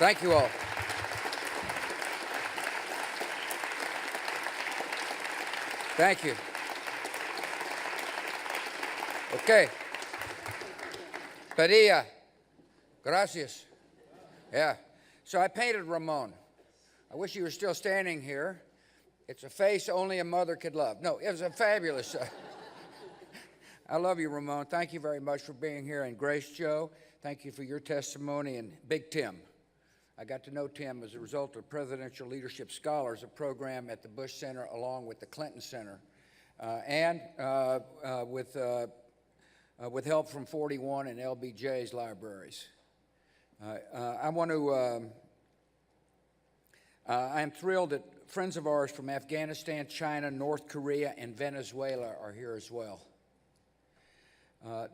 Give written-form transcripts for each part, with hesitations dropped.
Thank you all. Thank you. Okay. Padilla. Gracias. Yeah. So I painted Ramon. I wish you were still standing here. It's a face only a mother could love. No, it was a fabulous. I love you, Ramon. Thank you very much for being here. And Grace Joe, thank you for your testimony. And Big Tim. I got to know Tim as a result of Presidential Leadership Scholars, a program at the Bush Center along with the Clinton Center, and with help from 41 and LBJ's libraries. I'm thrilled that friends of ours from Afghanistan, China, North Korea, and Venezuela are here as well.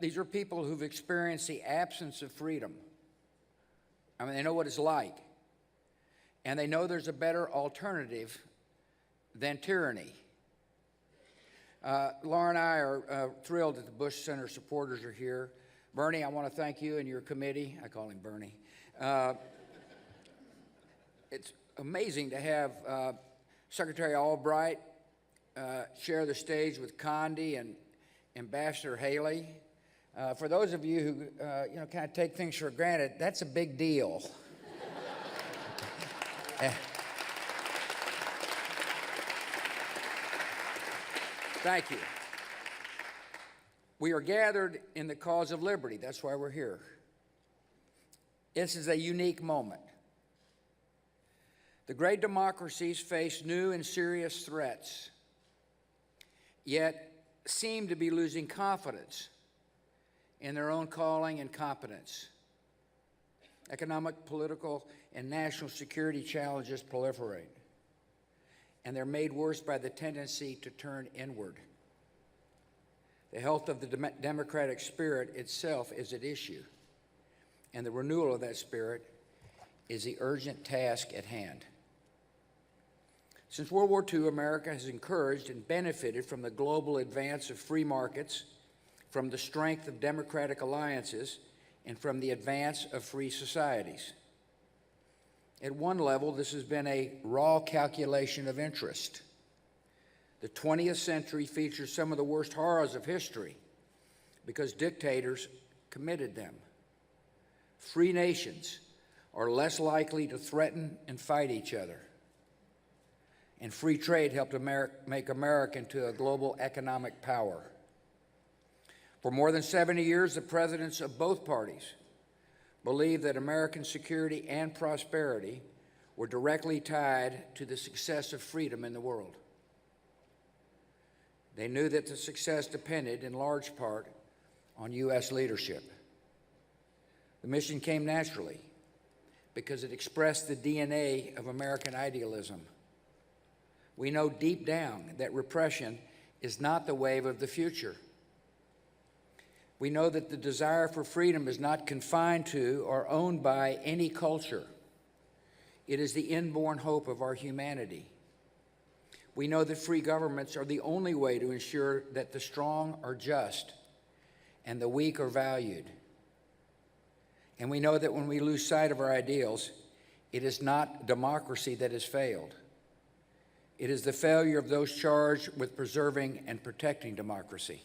These are people who've experienced the absence of freedom. I mean, they know what it's like. And they know there's a better alternative than tyranny. Laura and I are thrilled that the Bush Center supporters are here. Bernie, I want to thank you and your committee. I call him Bernie. It's amazing to have Secretary Albright share the stage with Condi and Ambassador Haley. For those of you who kind of take things for granted, that's a big deal. Thank you. We are gathered in the cause of liberty. That's why we're here. This is a unique moment. The great democracies face new and serious threats, yet seem to be losing confidence in their own calling and competence. Economic, political, and national security challenges proliferate, and they're made worse by the tendency to turn inward. The health of the democratic spirit itself is at issue, and the renewal of that spirit is the urgent task at hand. Since World War II, America has encouraged and benefited from the global advance of free markets, from the strength of democratic alliances, and from the advance of free societies. At one level, this has been a raw calculation of interest. The 20th century features some of the worst horrors of history because dictators committed them. Free nations are less likely to threaten and fight each other. And free trade helped make America into a global economic power. For more than 70 years, the presidents of both parties believed that American security and prosperity were directly tied to the success of freedom in the world. They knew that the success depended in large part on U.S. leadership. The mission came naturally because it expressed the DNA of American idealism. We know deep down that repression is not the wave of the future. We know that the desire for freedom is not confined to or owned by any culture. It is the inborn hope of our humanity. We know that free governments are the only way to ensure that the strong are just and the weak are valued. And we know that when we lose sight of our ideals, it is not democracy that has failed. It is the failure of those charged with preserving and protecting democracy.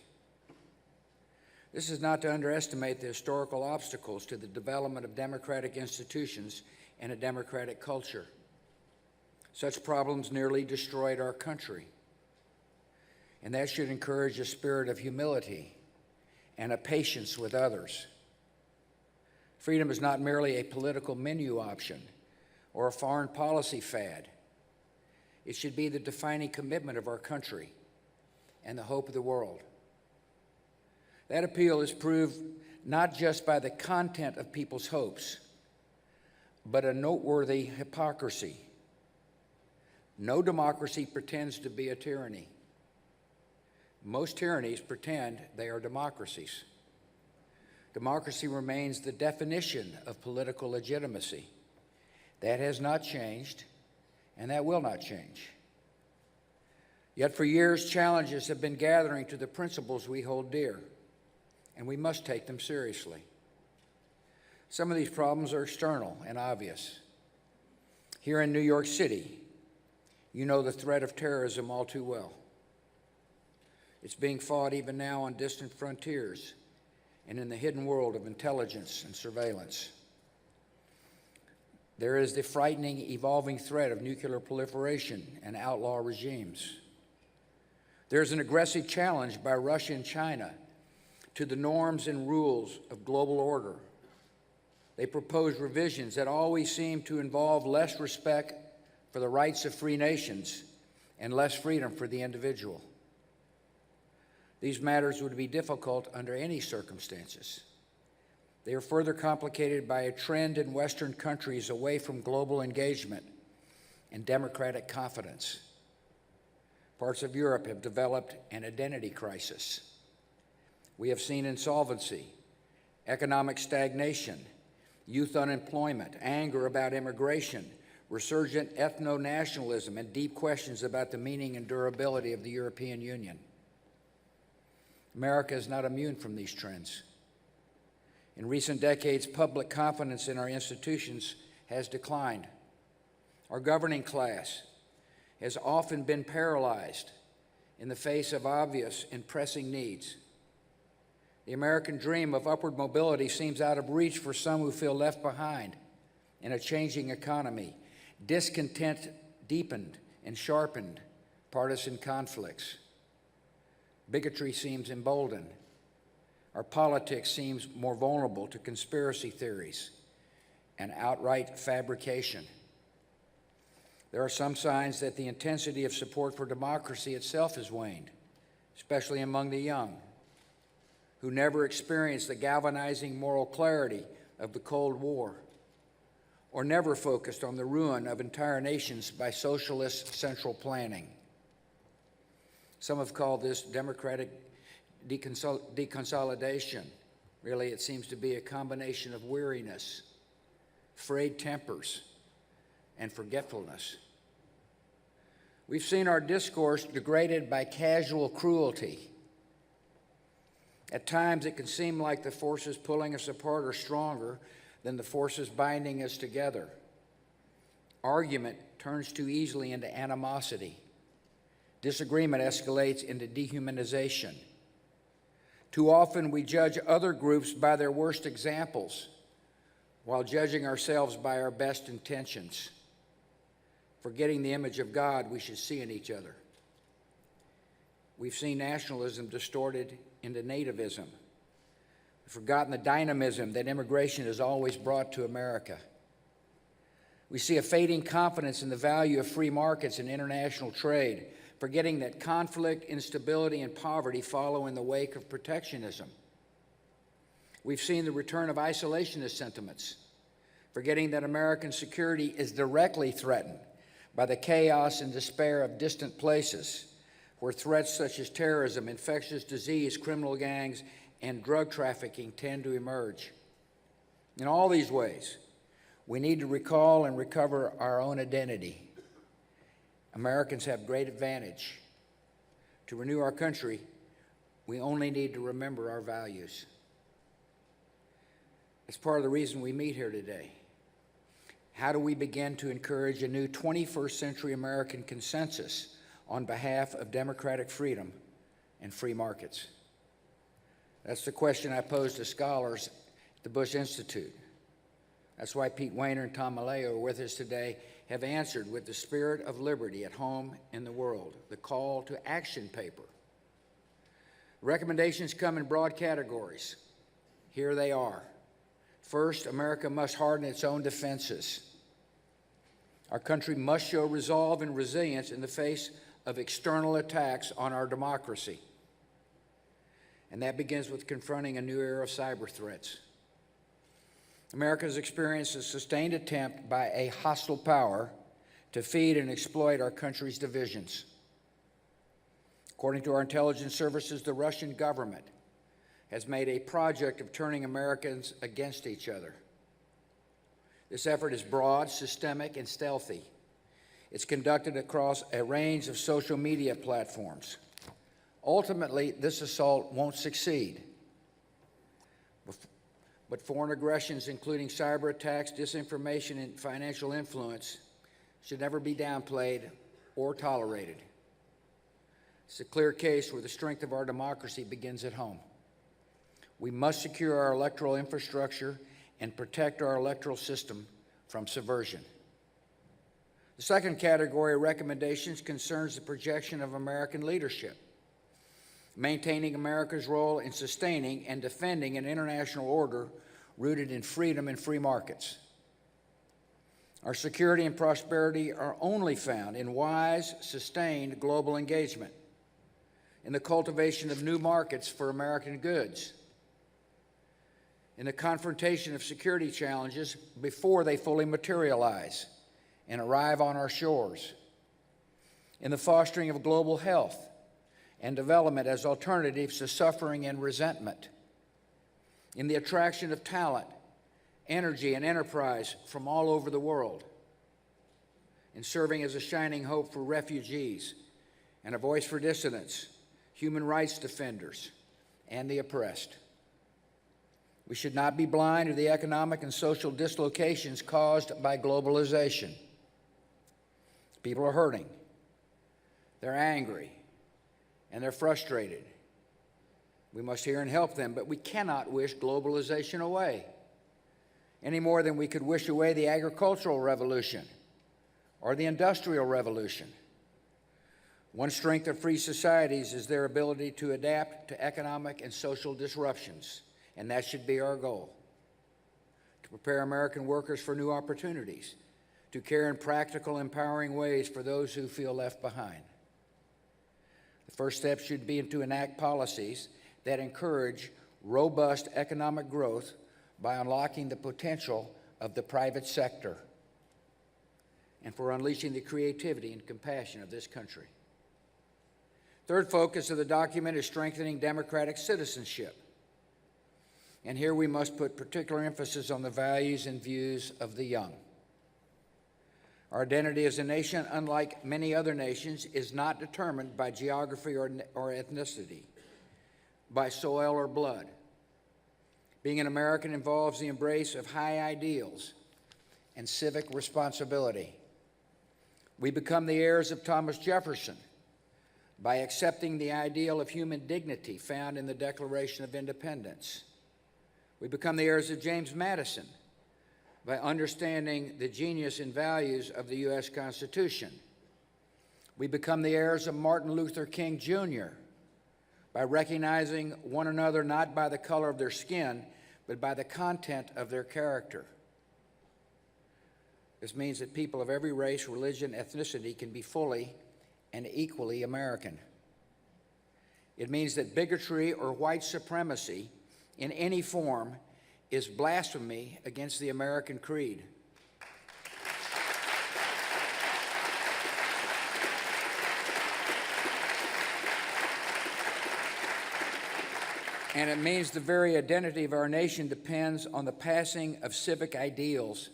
This is not to underestimate the historical obstacles to the development of democratic institutions and a democratic culture. Such problems nearly destroyed our country. And that should encourage a spirit of humility and a patience with others. Freedom is not merely a political menu option or a foreign policy fad. It should be the defining commitment of our country and the hope of the world. That appeal is proved not just by the content of people's hopes, but a noteworthy hypocrisy. No democracy pretends to be a tyranny. Most tyrannies pretend they are democracies. Democracy remains the definition of political legitimacy. That has not changed, and that will not change. Yet for years, challenges have been gathering to the principles we hold dear, and we must take them seriously. Some of these problems are external and obvious. Here in New York City, you know the threat of terrorism all too well. It's being fought even now on distant frontiers and in the hidden world of intelligence and surveillance. There is the frightening, evolving threat of nuclear proliferation and outlaw regimes. There's an aggressive challenge by Russia and China to the norms and rules of global order. They propose revisions that always seem to involve less respect for the rights of free nations and less freedom for the individual. These matters would be difficult under any circumstances. They are further complicated by a trend in Western countries away from global engagement and democratic confidence. Parts of Europe have developed an identity crisis. We have seen insolvency, economic stagnation, youth unemployment, anger about immigration, resurgent ethno-nationalism, and deep questions about the meaning and durability of the European Union. America is not immune from these trends. In recent decades, public confidence in our institutions has declined. Our governing class has often been paralyzed in the face of obvious and pressing needs. The American dream of upward mobility seems out of reach for some who feel left behind in a changing economy. Discontent deepened and sharpened partisan conflicts. Bigotry seems emboldened. Our politics seems more vulnerable to conspiracy theories and outright fabrication. There are some signs that the intensity of support for democracy itself has waned, especially among the young, who never experienced the galvanizing moral clarity of the Cold War, or never focused on the ruin of entire nations by socialist central planning. Some have called this democratic deconsolidation. Really, it seems to be a combination of weariness, frayed tempers, and forgetfulness. We've seen our discourse degraded by casual cruelty. At times, it can seem like the forces pulling us apart are stronger than the forces binding us together. Argument turns too easily into animosity. Disagreement escalates into dehumanization. Too often, we judge other groups by their worst examples, while judging ourselves by our best intentions, forgetting the image of God we should see in each other. We've seen nationalism distorted into nativism. We've forgotten the dynamism that immigration has always brought to America. We see a fading confidence in the value of free markets and international trade, forgetting that conflict, instability, and poverty follow in the wake of protectionism. We've seen the return of isolationist sentiments, forgetting that American security is directly threatened by the chaos and despair of distant places, where threats such as terrorism, infectious disease, criminal gangs, and drug trafficking tend to emerge. In all these ways, we need to recall and recover our own identity. Americans have great advantage. To renew our country, we only need to remember our values. It's part of the reason we meet here today. How do we begin to encourage a new 21st century American consensus on behalf of democratic freedom and free markets? That's the question I pose to scholars at the Bush Institute. That's why Pete Weiner and Tom Maleo are with us today, have answered with the spirit of liberty at home in the world, the call to action paper. Recommendations come in broad categories. Here they are. First, America must harden its own defenses. Our country must show resolve and resilience in the face of external attacks on our democracy. And that begins with confronting a new era of cyber threats. America has experienced a sustained attempt by a hostile power to feed and exploit our country's divisions. According to our intelligence services, the Russian government has made a project of turning Americans against each other. This effort is broad, systemic, and stealthy. It's conducted across a range of social media platforms. Ultimately, this assault won't succeed. But foreign aggressions, including cyber attacks, disinformation, and financial influence, should never be downplayed or tolerated. It's a clear case where the strength of our democracy begins at home. We must secure our electoral infrastructure and protect our electoral system from subversion. The second category of recommendations concerns the projection of American leadership, maintaining America's role in sustaining and defending an international order rooted in freedom and free markets. Our security and prosperity are only found in wise, sustained global engagement, in the cultivation of new markets for American goods, in the confrontation of security challenges before they fully materialize and arrive on our shores, in the fostering of global health and development as alternatives to suffering and resentment, in the attraction of talent, energy, and enterprise from all over the world, in serving as a shining hope for refugees and a voice for dissidents, human rights defenders, and the oppressed. We should not be blind to the economic and social dislocations caused by globalization. People are hurting, they're angry, and they're frustrated. We must hear and help them, but we cannot wish globalization away, any more than we could wish away the agricultural revolution or the industrial revolution. One strength of free societies is their ability to adapt to economic and social disruptions, and that should be our goal: to prepare American workers for new opportunities, to care in practical, empowering ways for those who feel left behind. The first step should be to enact policies that encourage robust economic growth by unlocking the potential of the private sector and for unleashing the creativity and compassion of this country. Third focus of the document is strengthening democratic citizenship. And here we must put particular emphasis on the values and views of the young. Our identity as a nation, unlike many other nations, is not determined by geography or ethnicity, by soil or blood. Being an American involves the embrace of high ideals and civic responsibility. We become the heirs of Thomas Jefferson by accepting the ideal of human dignity found in the Declaration of Independence. We become the heirs of James Madison by understanding the genius and values of the U.S. Constitution. We become the heirs of Martin Luther King, Jr. by recognizing one another not by the color of their skin, but by the content of their character. This means that people of every race, religion, ethnicity can be fully and equally American. It means that bigotry or white supremacy in any form is blasphemy against the American creed. And it means the very identity of our nation depends on the passing of civic ideals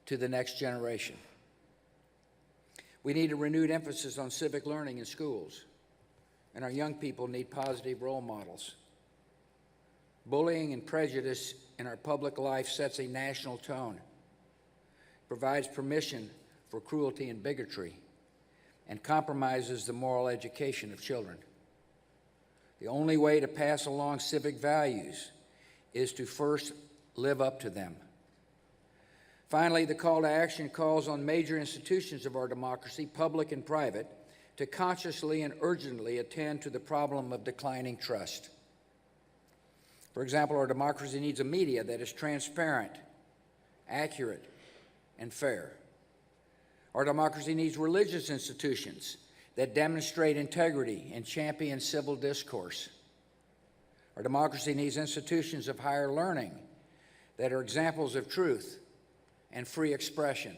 to the next generation. We need a renewed emphasis on civic learning in schools, and our young people need positive role models. Bullying and prejudice in our public life sets a national tone, provides permission for cruelty and bigotry, and compromises the moral education of children. The only way to pass along civic values is to first live up to them. Finally, the call to action calls on major institutions of our democracy, public and private, to consciously and urgently attend to the problem of declining trust. For example, our democracy needs a media that is transparent, accurate, and fair. Our democracy needs religious institutions that demonstrate integrity and champion civil discourse. Our democracy needs institutions of higher learning that are examples of truth and free expression.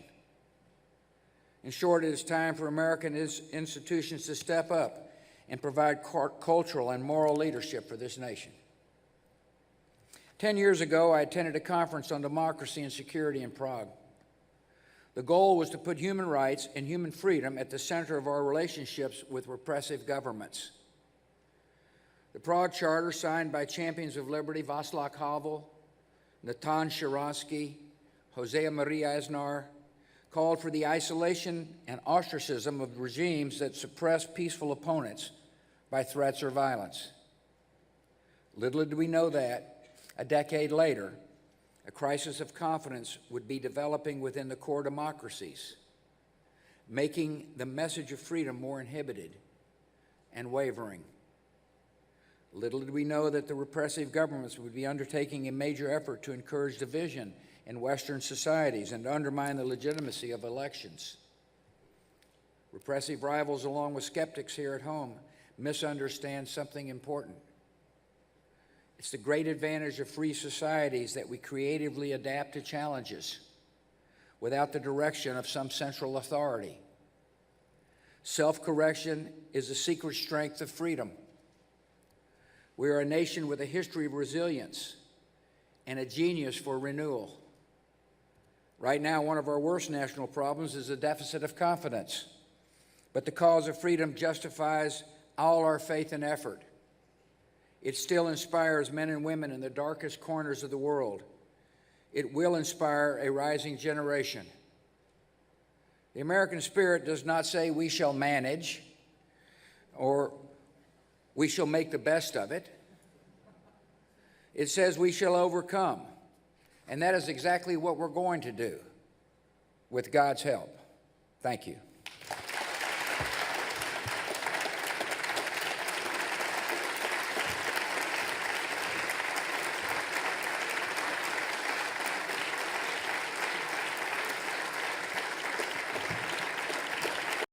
In short, it is time for American institutions to step up and provide cultural and moral leadership for this nation. 10 years ago, I attended a conference on democracy and security in Prague. The goal was to put human rights and human freedom at the center of our relationships with repressive governments. The Prague Charter, signed by champions of liberty Václav Havel, Natan Sharansky, Jose Maria Aznar, called for the isolation and ostracism of regimes that suppress peaceful opponents by threats or violence. Little did we know that, a decade later, a crisis of confidence would be developing within the core democracies, making the message of freedom more inhibited and wavering. Little did we know that the repressive governments would be undertaking a major effort to encourage division in Western societies and to undermine the legitimacy of elections. Repressive rivals, along with skeptics here at home, misunderstand something important. It's the great advantage of free societies that we creatively adapt to challenges without the direction of some central authority. Self-correction is the secret strength of freedom. We are a nation with a history of resilience and a genius for renewal. Right now, one of our worst national problems is a deficit of confidence. But the cause of freedom justifies all our faith and effort. It still inspires men and women in the darkest corners of the world. It will inspire a rising generation. The American spirit does not say we shall manage or we shall make the best of it. It says we shall overcome. And that is exactly what we're going to do with God's help. Thank you.